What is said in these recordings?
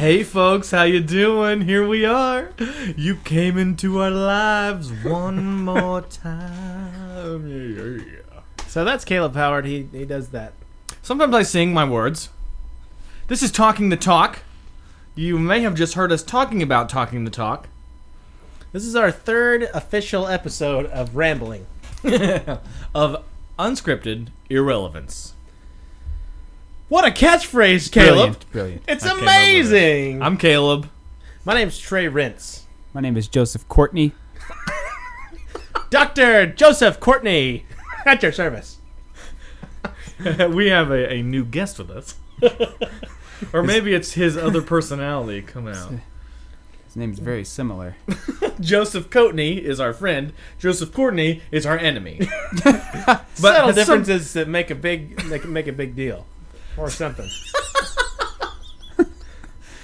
Hey folks, how you doing? Here we are. You came into our lives one more time. Yeah. So that's Caleb Howard. He does that. Sometimes I sing my words. This is Talking the Talk. You may have just heard us talking about Talking the Talk. This is our third official episode of Rambling. Of unscripted irrelevance. What a catchphrase, Caleb. Brilliant. It's amazing. I'm Caleb. My name's Trey Rentz. My name is Joseph Coatney. Dr. Joseph Coatney, at your service. We have a new guest with us. Or maybe it's his other personality coming out. His name's very similar. Joseph Coatney is our friend. Joseph Courtney is our enemy. Subtle differences that make a big deal. Or something.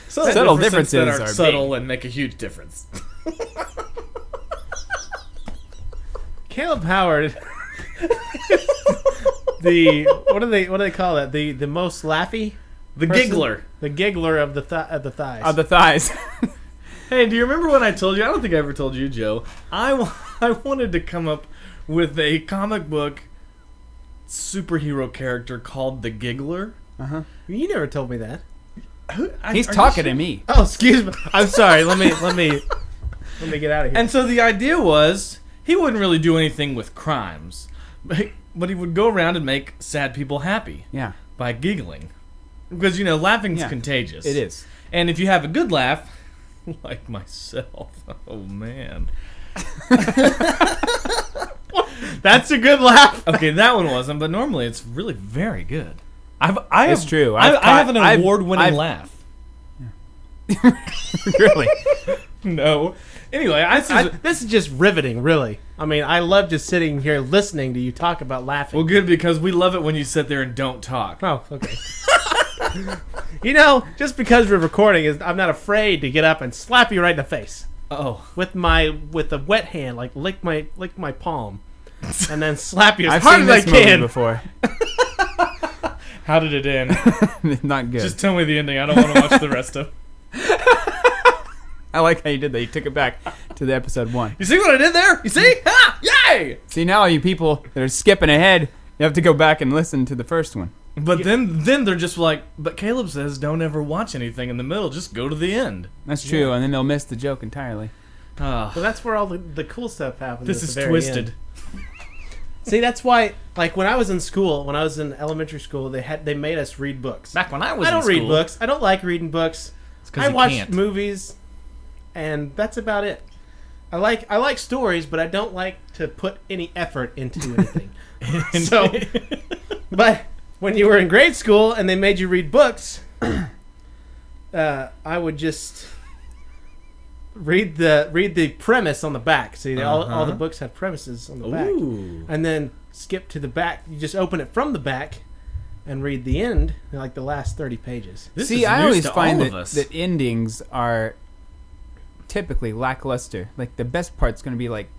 Subtle differences that are are subtle and make a huge difference. Caleb Howard. What do they call that? The most laughy? The person? Giggler. The Giggler of the thighs. Of the thighs. Hey, do you remember when I told you? I don't think I ever told you, Joe. I wanted to come up with a comic book superhero character called the Giggler. Uh-huh. You never told me that. He's talking to me. Oh, excuse me. I'm sorry. Let me get out of here. And so the idea was he wouldn't really do anything with crimes, but he would go around and make sad people happy. Yeah. By giggling. Because, laughing's contagious. It is. And if you have a good laugh, like myself, oh man. That's a good laugh. Okay, that one wasn't, but normally it's really very good. It's true. I have an award-winning laugh. Yeah. Really? No. Anyway, this is just riveting, really. I mean, I love just sitting here listening to you talk about laughing. Well, good, because we love it when you sit there and don't talk. Oh, okay. Just because we're recording, I'm not afraid to get up and slap you right in the face. Oh. With a wet hand, like lick my palm, and then slap you as I've hard seen as this I can. movie before. How did it end? Not good. Just tell me the ending. I don't want to watch the rest of. I like how you did that. You took it back to the episode 1. You see what I did there? You see? Ha! Yay! See, now you people that are skipping ahead, you have to go back and listen to the first one. But then they're just like, but Caleb says don't ever watch anything in the middle. Just go to the end. That's true, and then they'll miss the joke entirely. Well, that's where all the cool stuff happens. This is twisted. See, that's why, like, when I was in school, when I was in elementary school, they made us read books. Back when I was I don't in school. read books. I don't like reading books. It's 'cause I you watch can't. movies, and that's about it. I like stories, but I don't like to put any effort into anything. So, but when you were in grade school and they made you read books, I would just read the premise on the back. See, all the books have premises on the back, and then skip to the back. You just open it from the back and read the end, like the last 30 pages. See, I always find that endings are typically lackluster. Like, the best part's going to be like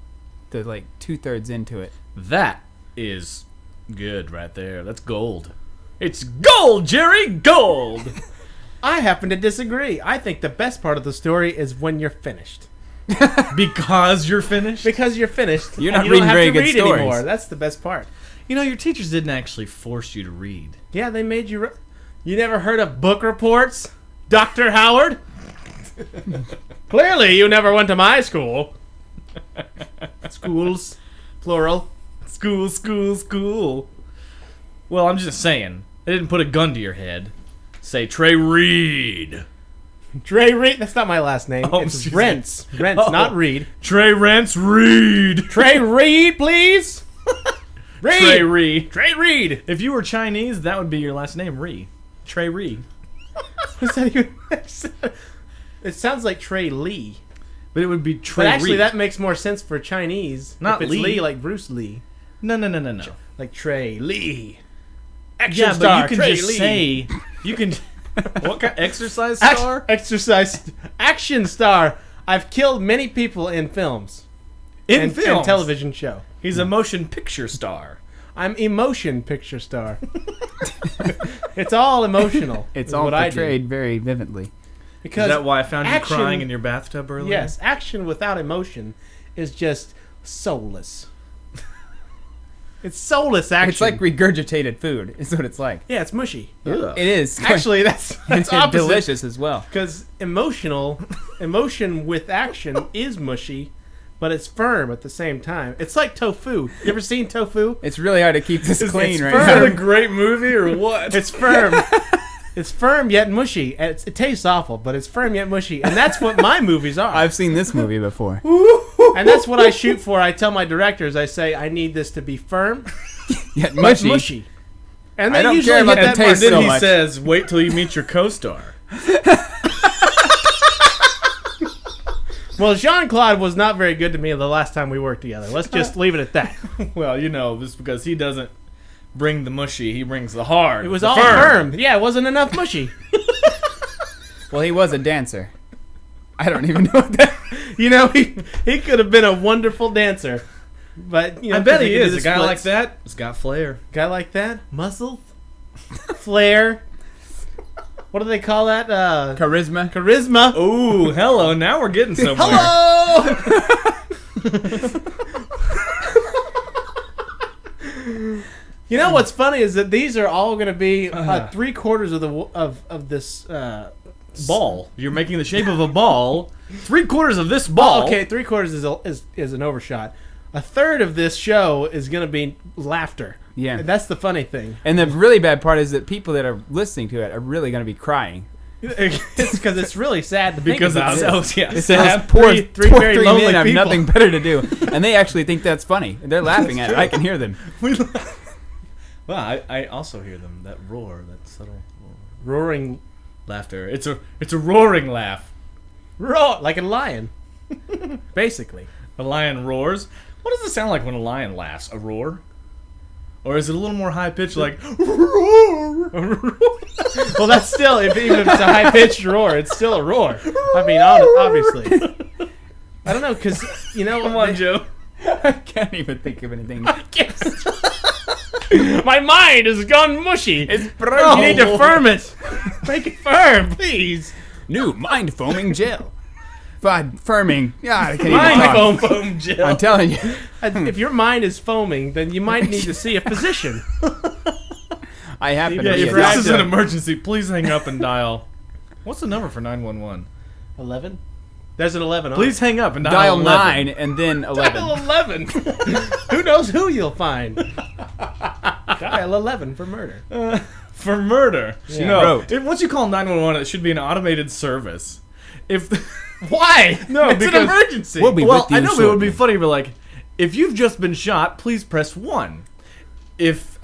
the 2/3 into it. That is good right there. That's gold. It's gold, Jerry, gold. I happen to disagree. I think the best part of the story is when you're finished. Because you're finished? Because you're finished. You're not and you don't reading have very to good read stories. anymore. That's the best part. Your teachers didn't actually force you to read. Yeah, they made you... You never heard of book reports, Dr. Howard? Clearly, you never went to my school. Schools, plural. School. Well, I'm just saying. They didn't put a gun to your head. Say, Trey, read. Trey Reed. That's not my last name. Oh, it's Rentz. Rentz, not Reed. Trey Rentz, read. Trey Reed, please. Reed. Trey Reed. Trey Reed. If you were Chinese, that would be your last name, Ree. Trey Ree. What's that even? It sounds like Trey Lee. But it would be Trey But actually, Reed. that makes more sense for Chinese. Not if it's Lee. Lee, like Bruce Lee. No. Like Trey Lee. Action Yeah, star, but you can Trey just Lee. say... You can... What kind? Exercise star? Action star. I've killed many people in films. In films? And television show. He's a motion picture star. I'm emotion picture star. It's all emotional. It's is all what I do. portrayed very vividly. Because is that why I found you crying in your bathtub earlier? Yes, action without emotion is just soulless. It's soulless action. It's like regurgitated food. Is what it's like. Yeah, it's mushy. Ugh. It is. Actually, that's It's opposite. delicious as well. Because emotion with action is mushy, but it's firm at the same time. It's like tofu. You ever seen tofu? It's really hard to keep this clean it's right firm. Is now. that a great movie or what? It's firm. It's firm yet mushy. It tastes awful, but it's firm yet mushy, and that's what my movies are. I've seen this movie before. And that's what I shoot for. I tell my directors, I say, I need this to be firm, Yet but mushy. mushy. And they I don't usually care about hit the that taste mark. Then so he much. says, "Wait till you meet your co-star." Well, Jean-Claude was not very good to me the last time we worked together. Let's just leave it at that. Well, just because he doesn't bring the mushy, he brings the hard. It was the all firm. Yeah, it wasn't enough mushy. Well, he was a dancer. I don't even know that. He could have been a wonderful dancer. But I bet he could do is. the A guy like splits. that, he's got flair. Guy like that? Muscle? Flair? What do they call that? Charisma. Charisma? Ooh, hello. Now we're getting somewhere. Hello! You know what's funny is that these are all going to be 3/4 of this Ball. You're making the shape of a ball. 3/4 of this ball. Oh, okay, 3/4 is an overshot. 1/3 of this show is going to be laughter. Yeah. And that's the funny thing. And the really bad part is that people that are listening to it are really going to be crying. It's because it's really sad to Because think it about. sells, yeah. It have says poor three very three lonely men have people. nothing better to do, and they actually think that's funny. They're laughing at it. I can hear them. Well, I also hear them. That roar, that subtle Roaring, laughter. It's a roaring laugh. roar like a lion, basically. A lion roars. What does it sound like when a lion laughs? A roar? Or is it a little more high pitched, like roar? Well, that's still, even if it's a high pitched roar, it's still a roar. I mean, obviously. I don't know, because Come on, Joe. I can't even think of anything. My mind has gone mushy. It's You need to firm it. Make it firm, please. New mind foaming gel. Firming. Yeah, I can't even Mind talk. Foam gel. I'm telling you. If your mind is foaming, then you might need to see a physician. I happen Yeah, to be If a this doctor. is an emergency, please hang up and dial. What's the number for 911? 11? There's an 11 on Please hang up and Dial 11. 9 and then it. 11. Dial 11. Who knows who you'll find? Dial 11 for murder. For murder. Yeah. No. Once you call 911, it should be an automated service. If Why? No, it's because an emergency. We'll be well, with you I know, but it would be shortly. funny, but like, if you've just been shot, please press 1. If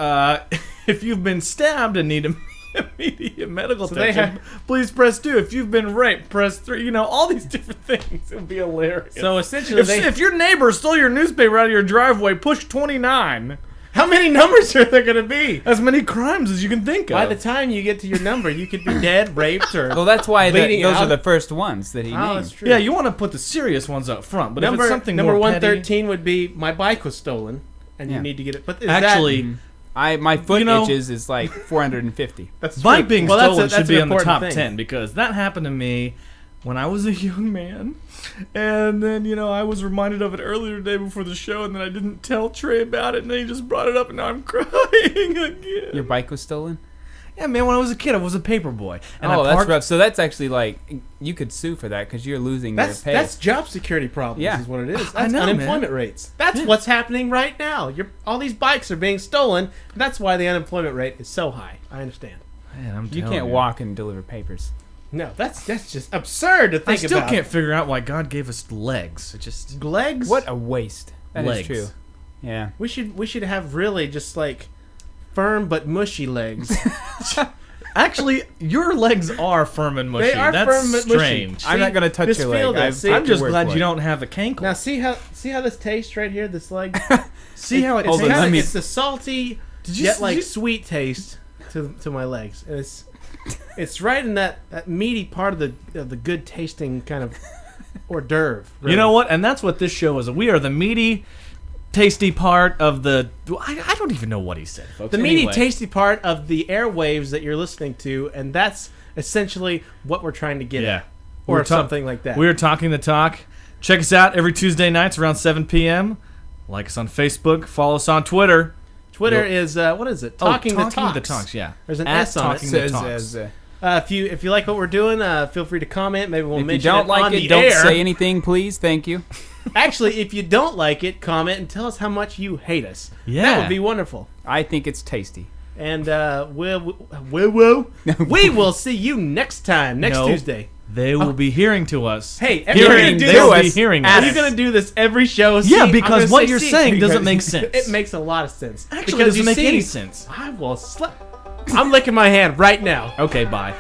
you've been stabbed and need immediate medical So they attention, please press 2. If you've been raped, press 3. All these different things. It would be hilarious. So essentially, if your neighbor stole your newspaper out of your driveway, push 29. how many numbers are there going to be? As many crimes as you can think of. By the time you get to your number, you could be dead, raped, or... Well, that's why Bleeding those out. are the first ones that he Oh, named. that's true. Yeah, you want to put the serious ones up front, but if number it's something number more 113 would be my bike was stolen, and Yeah. you need to get it. But is actually, My foot You know- itches is like 450. that's bike true. being Well, stolen that's should be an on the important top thing. 10 because that happened to me when I was a young man. And then, I was reminded of it earlier today before the show, and then I didn't tell Trey about it, and then he just brought it up, and now I'm crying again. Your bike was stolen? Yeah, man, when I was a kid, I was a paper boy. And Oh, I that's parked, rough. So that's actually like, you could sue for that because you're losing That's your pay. that's job security problems. Yeah. Is what it is. That's I know, unemployment rates. That's what's happening right now. All these bikes are being stolen. That's why the unemployment rate is so high. I understand. Man, I'm You telling can't walk and deliver papers. No, that's just absurd to I think still about. can't figure out why God gave us legs. It just... Legs. What a waste. That is Legs. true. Yeah. We should have really just like firm but mushy legs. Actually, your legs are firm and mushy. They are That's firm and mushy. strange. I'm not going to touch just your feel leg. this. See, I'm just your word glad for you it. don't have a cankle. Now see how this tastes right here. This leg. See how it It's, Hold on, let me- it's the salty Did you yet see- like sweet taste to my legs. And it's right in that meaty part of the good tasting kind of hors d'oeuvre. Really. You know what? And that's what this show is. We are the meaty, tasty part of the... I don't even know what he said, folks. The meaty, Anyway. tasty part of the airwaves that you're listening to, and that's essentially what we're trying to get at. Or something like that. We're talking the talk. Check us out every Tuesday nights around 7 p.m. Like us on Facebook. Follow us on Twitter. Twitter is, what is it? Talking the Talks, yeah. There's an S on it. If you like what we're doing, feel free to comment. Maybe we'll mention it on the air. If you don't like it, don't say anything, please. Thank you. Actually, if you don't like it, comment and tell us how much you hate us. Yeah. That would be wonderful. I think it's tasty. And we will see you next time, next Tuesday. They will be hearing to us. Hey, they will be hearing us. Are you going to do this every show? Yeah, because what you're saying doesn't make sense. It makes a lot of sense. Actually, it doesn't make any sense. I'm licking my hand right now. Okay, bye.